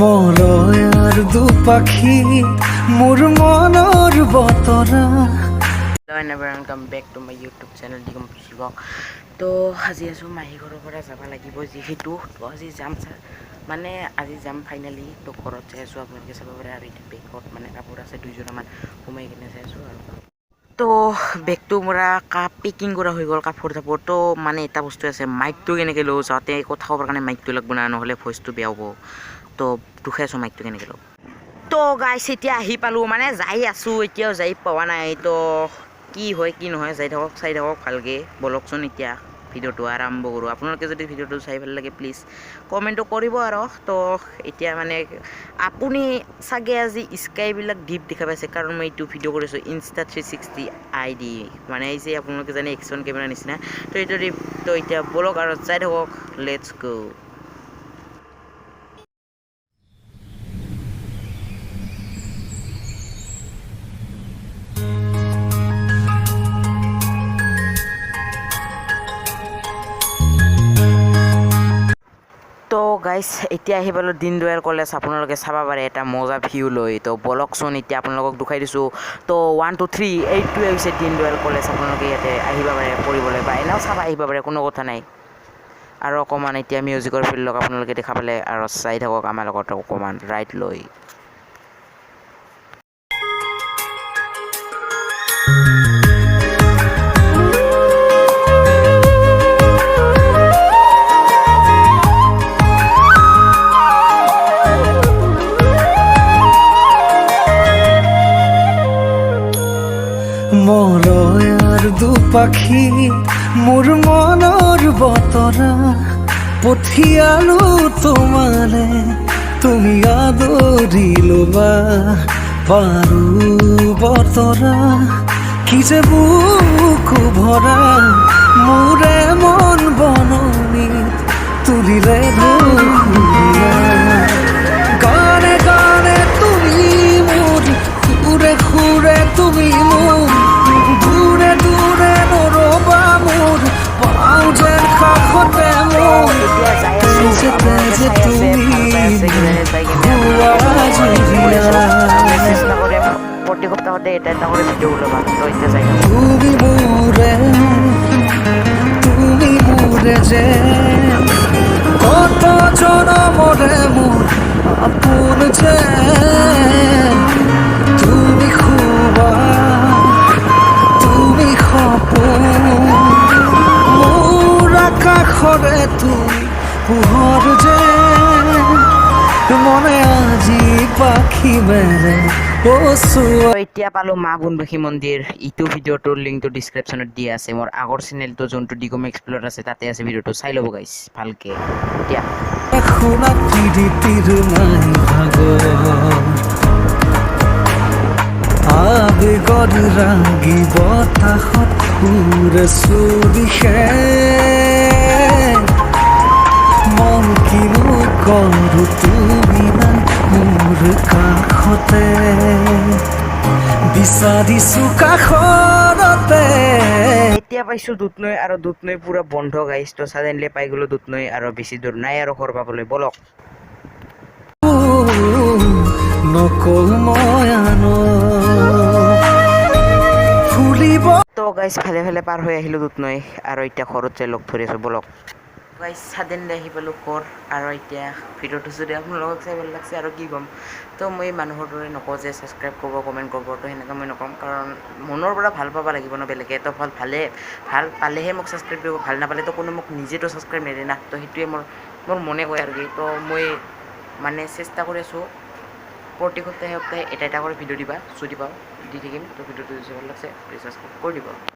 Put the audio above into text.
মলয়াৰ দুপাখি মোৰ মনৰ বতৰা। Hello and welcome back to my YouTube channel Digam Vlog. তো আজি আছোঁ মাহী ঘৰৰ পৰা যাব লাগিব যিহেতু তো আজি যাম মানে আজি যাম ফাইনেলি। তো ঘৰত চাই আছোঁ আপোনালোকে চাব পাৰে আৰু এতিয়া বেগত মানে কাপোৰ আছে দুইযোৰামান সোমাই কিনে চাই আছোঁ আৰু তো বেগটো মোৰ পেকিং কৰা হৈ গ'ল কাপোৰ চাপোৰ। তো মানে এটা বস্তু আছে মাইকটো কেনেকৈ লওঁ যাওঁতে কথা ক'বৰ কাৰণে মাইকটো লাগব না নহ'লে ভইচটো বেয়া হ'ব। তো দুখাই আছোঁ মাইকটো কেনেকৈ লওঁ। তো গাইছ এতিয়া আহি পালোঁ মানে যাই আছোঁ এতিয়াও যাই পোৱা নাই। তো কি হয় কি নহয় যাই থাকক চাই থাকক ভালকৈ বলকচোন। এতিয়া ভিডিঅ'টো আৰম্ভ কৰোঁ। আপোনালোকে যদি ভিডিঅ'টো চাই ভাল লাগে প্লিজ কমেণ্টটো কৰিব আৰু। তো এতিয়া মানে আপুনি চাগে আজি স্কাইবিলাক ডিপ দেখা পাইছে কাৰণ মই এইটো ভিডিঅ' কৰিছোঁ Insta360 ID মানে এই যে আপোনালোকে জানে একশ্যন কেমেৰা নিচিনা। তো এইটো তো এতিয়া বলক আৰু চাই থাকক লেটছ গো। তো গাইছ এতিয়া আহি পালোঁ দীনদয়াল কলেজ। আপোনালোকে চাব পাৰে এটা মজা ভিউ লৈ। তো বলকচোন এতিয়া আপোনালোকক দেখাই দিছোঁ। তো 1 2 3 এইটোৱে হৈছে দীনদয়াল কলেজ। আপোনালোকে ইয়াতে আহিব পাৰে পঢ়িবলৈ বা এনেও চাব আহিব পাৰে কোনো কথা নাই। আৰু অকণমান এতিয়া মিউজিকৰ ফিল্ডক আপোনালোকে দেখা পালে আৰু চাই থাকক আমাৰ লগত অকণমান ৰাইট লৈ। মলয়াৰ দুপাখি মোৰ মনৰ বতৰা পঠিয়ালো তোমালে তুমি আদৰি ল'বা পাৰো বতৰা কি যে বুকু ভৰা মোৰে মন বননিত তুলিলে ঢৌকুলীয়া গানে গানে তুমি মোৰ সুৰে সুৰে তুমি মোৰ দূৰে দূৰে নৰবা মোৰ পাওঁ যেন কাষতে মোৰ যেতে যে তুমি প্ৰতি সপ্তাহতে এটা এটা কৰি ভিডিঅ' ওলাবা। তো এতিয়া চাই তুমি মোৰে যে কত জনমৰে মোৰ আপোন যে তুমি খুবা তুমি সপোন মোৰ আকাশৰে তুমি পোহৰ যে মনে আজি পাখি মেলে এতিয়া পালোঁ মা বনবাসী মন্দিৰ। ইটো ভিডিঅ'টোৰ লিংকটো ডিছক্ৰিপশ্যনত দিয়া আছে। মোৰ আগৰ চেনেলটো যোনটো ডিগম এক্সপ্ল'ৰ আছে তাতে আছে ভিডিঅ'টো চাই ল'ব গাইছ ভালকৈ। এতিয়া শুনা পিৰিতিৰ নাই ভাগৰ আবেগৰ ৰাগি বতাহত সুৰে চুদিশে মন কিনো কৰো তুমি নাই মোৰ কাষতে বিচাৰিছো কাষৰতে। এতিয়া পাইছোঁ দুধনৈ আৰু দুধনৈ পুৰা বন্ধ গাইছ। তো ছাডেনলি পাই গ'লোঁ দুধনৈ আৰু বেছি দূৰ নাই আৰু ঘৰ পাবলৈ বলক। নকওঁ মই ফুলিব। তো গাইছ ভালে ভালে পাৰ হৈ আহিলোঁ দুধনৈ আৰু এতিয়া ঘৰত যাই লগ ধৰি আছোঁ বলক। গাইছ ছাডেনলি আহি পালোঁ ঘৰ আৰু এতিয়া ভিডিঅ'টো যদি আপোনালোকক চাই ভাল লাগছে আৰু কি ক'ম। তো মই মানুহৰ দৰে নকওঁ যে ছাবস্ক্ৰাইব কৰিব কমেণ্ট কৰিব। তো সেনেকৈ মই নক'ম কাৰণ মনৰ পৰা ভাল পাব লাগিব ন বেলেগে। তো ভাল পালেহে মোক ছাবস্ক্ৰাইব কৰিব, ভাল নাপালেতো কোনো মোক নিজেতো ছাবস্ক্ৰাইব নিদিয়ে না। তো সেইটোৱে মোৰ মনে কয় আৰু কি। তো মই মানে চেষ্টা কৰি আছোঁ প্ৰতি সপ্তাহে এটা এটা কৰি ভিডিঅ' দিবা যদি পাওঁ দি থাকিম। তো ভিডিঅ'টো যদি ভাল লাগছে প্লিজ ছাবস্ক্ৰাইব কৰি দিব।